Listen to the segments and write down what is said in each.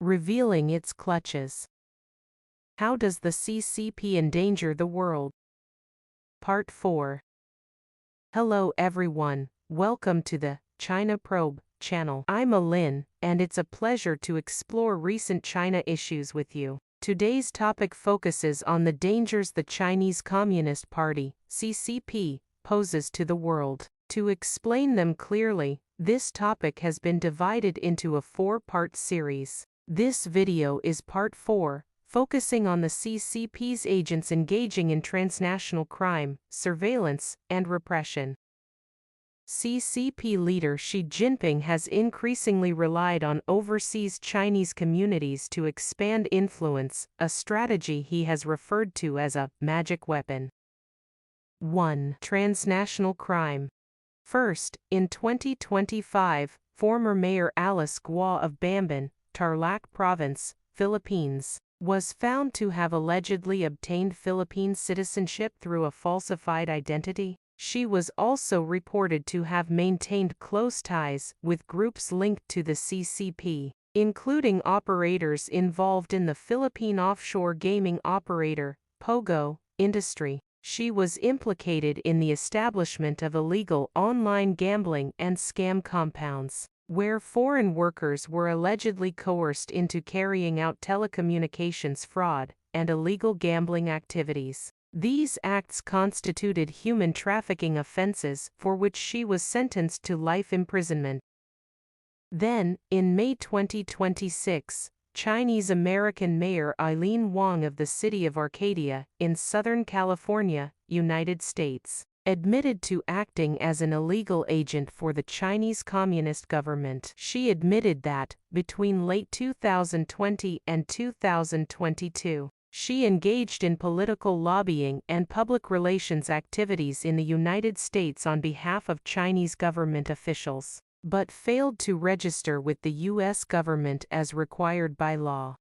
revealing its clutches. How does the CCP endanger the world? Part 4. Hello everyone, welcome to the China Probe channel. I'm Alin, and it's a pleasure to explore recent China issues with you. Today's topic focuses on the dangers the Chinese Communist Party, CCP, poses to the world. To explain them clearly, this topic has been divided into a 4-part series. This video is part 4, focusing on the CCP's agents engaging in transnational crime, surveillance, and repression. CCP leader Xi Jinping has increasingly relied on overseas Chinese communities to expand influence, a strategy he has referred to as a magic weapon. 1. Transnational crime. First, in 2025, former Mayor Alice Guo of Bamban, Tarlac Province, Philippines, was found to have allegedly obtained Philippine citizenship through a falsified identity. She was also reported to have maintained close ties with groups linked to the CCP, including operators involved in the Philippine offshore gaming operator, Pogo, industry. She was implicated in the establishment of illegal online gambling and scam compounds, where foreign workers were allegedly coerced into carrying out telecommunications fraud and illegal gambling activities. These acts constituted human trafficking offenses for which she was sentenced to life imprisonment. Then, in May 2026, Chinese-American Mayor Eileen Wong of the city of Arcadia, in Southern California, United States, admitted to acting as an illegal agent for the Chinese Communist government. She admitted that, between late 2020 and 2022, she engaged in political lobbying and public relations activities in the United States on behalf of Chinese government officials, but failed to register with the U.S. government as required by law.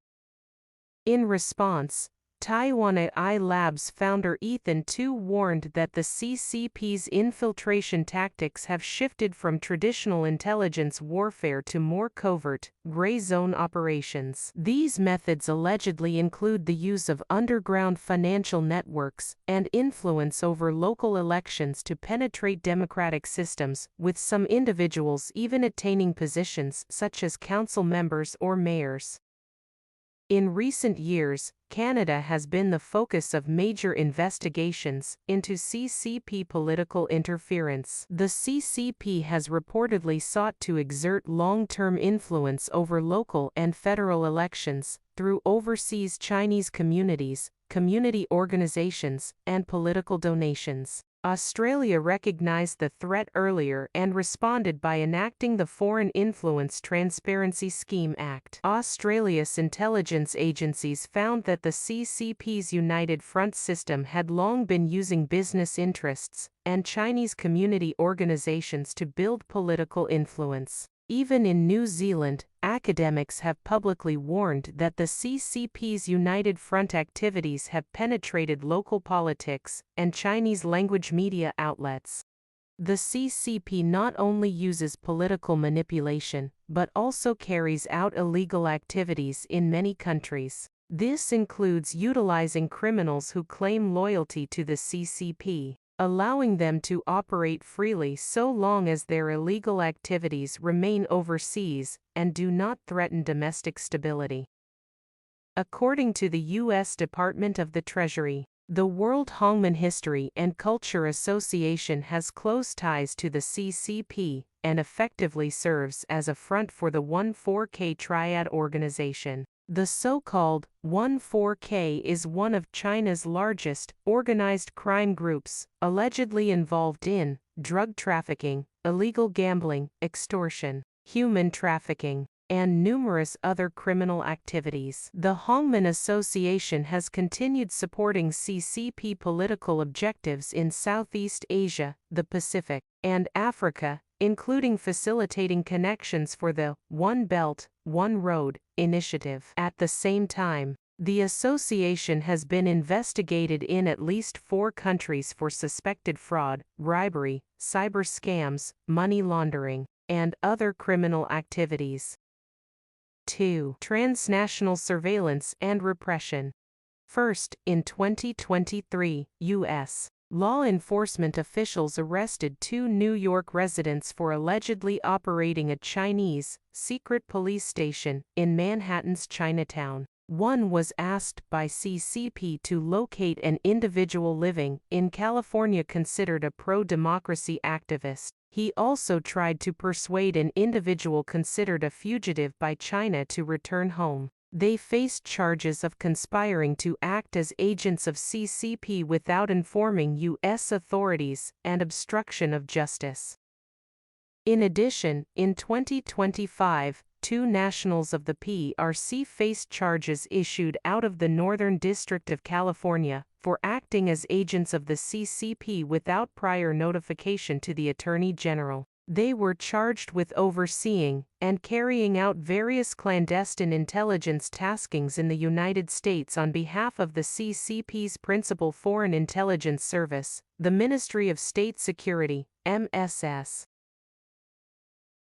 In response, Taiwan AI Labs founder Ethan Tu warned that the CCP's infiltration tactics have shifted from traditional intelligence warfare to more covert, gray zone operations. These methods allegedly include the use of underground financial networks and influence over local elections to penetrate democratic systems, with some individuals even attaining positions such as council members or mayors. In recent years, Canada has been the focus of major investigations into CCP political interference. The CCP has reportedly sought to exert long-term influence over local and federal elections through overseas Chinese communities, community organizations, and political donations. Australia recognized the threat earlier and responded by enacting the Foreign Influence Transparency Scheme Act. Australia's intelligence agencies found that the CCP's United Front system had long been using business interests and Chinese community organizations to build political influence. Even in New Zealand, academics have publicly warned that the CCP's United Front activities have penetrated local politics and Chinese-language media outlets. The CCP not only uses political manipulation, but also carries out illegal activities in many countries. This includes utilizing criminals who claim loyalty to the CCP, allowing them to operate freely so long as their illegal activities remain overseas and do not threaten domestic stability. According to the U.S. Department of the Treasury, the World Hongman History and Culture Association has close ties to the CCP and effectively serves as a front for the 14K Triad organization. The so-called 14K is one of China's largest organized crime groups, allegedly involved in drug trafficking, illegal gambling, extortion, human trafficking, and numerous other criminal activities. The Hongman Association has continued supporting CCP political objectives in Southeast Asia, the Pacific, and Africa, including facilitating connections for the One Belt, One Road initiative. At the same time, the association has been investigated in at least 4 countries for suspected fraud, bribery, cyber scams, money laundering, and other criminal activities. 2. Transnational surveillance and repression. First, in 2023, U.S. law enforcement officials arrested 2 New York residents for allegedly operating a Chinese secret police station in Manhattan's Chinatown. One was asked by CCP to locate an individual living in California considered a pro-democracy activist. He also tried to persuade an individual considered a fugitive by China to return home. They faced charges of conspiring to act as agents of CCP without informing U.S. authorities and obstruction of justice. In addition, in 2025, 2 nationals of the PRC faced charges issued out of the Northern District of California for acting as agents of the CCP without prior notification to the Attorney General. They were charged with overseeing and carrying out various clandestine intelligence taskings in the United States on behalf of the CCP's principal foreign intelligence service, the Ministry of State Security, MSS.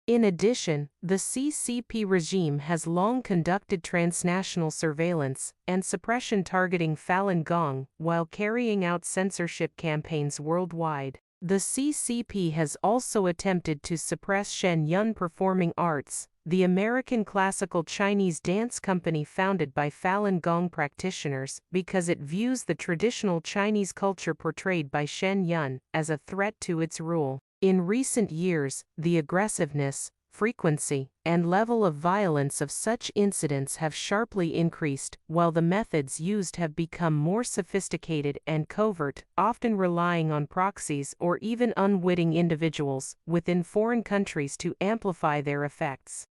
In addition, the CCP regime has long conducted transnational surveillance and suppression targeting Falun Gong while carrying out censorship campaigns worldwide. The CCP has also attempted to suppress Shen Yun Performing Arts, the American classical Chinese dance company founded by Falun Gong practitioners, because it views the traditional Chinese culture portrayed by Shen Yun as a threat to its rule. In recent years, the aggressiveness, frequency, and level of violence of such incidents have sharply increased, while the methods used have become more sophisticated and covert, often relying on proxies or even unwitting individuals within foreign countries to amplify their effects.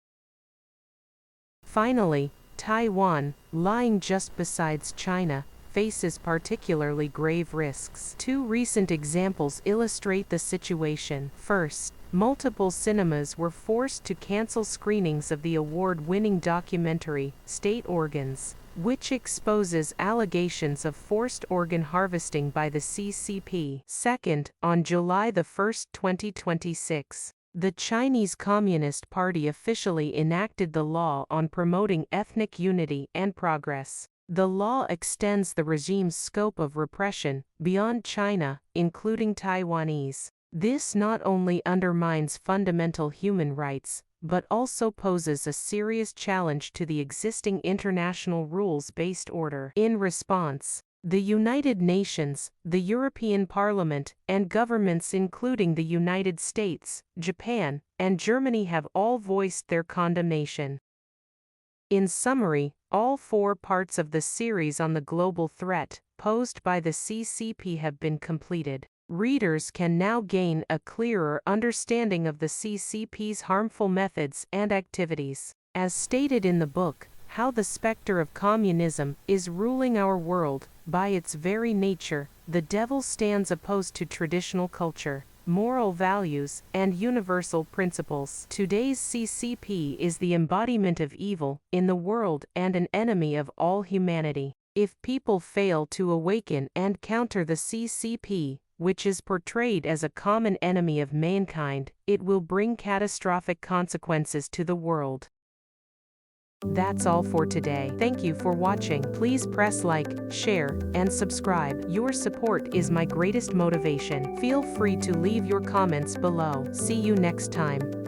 Finally, Taiwan, lying just besides China, faces particularly grave risks. 2 recent examples illustrate the situation. First, multiple cinemas were forced to cancel screenings of the award-winning documentary, State Organs, which exposes allegations of forced organ harvesting by the CCP. Second, on July 1, 2026, the Chinese Communist Party officially enacted the law on promoting ethnic unity and progress. The law extends the regime's scope of repression beyond China, including Taiwanese. This not only undermines fundamental human rights, but also poses a serious challenge to the existing international rules-based order. In response, the United Nations, the European Parliament, and governments including the United States, Japan, and Germany have all voiced their condemnation. In summary, all 4 parts of the series on the global threat posed by the CCP have been completed. Readers can now gain a clearer understanding of the CCP's harmful methods and activities. As stated in the book, How the Spectre of Communism is Ruling Our World, by its very nature, the devil stands opposed to traditional culture, moral values, and universal principles. Today's CCP is the embodiment of evil in the world and an enemy of all humanity. If people fail to awaken and counter the CCP, which is portrayed as a common enemy of mankind, it will bring catastrophic consequences to the world. That's all for today. Thank you for watching. Please press like, share, and subscribe. Your support is my greatest motivation. Feel free to leave your comments below. See you next time.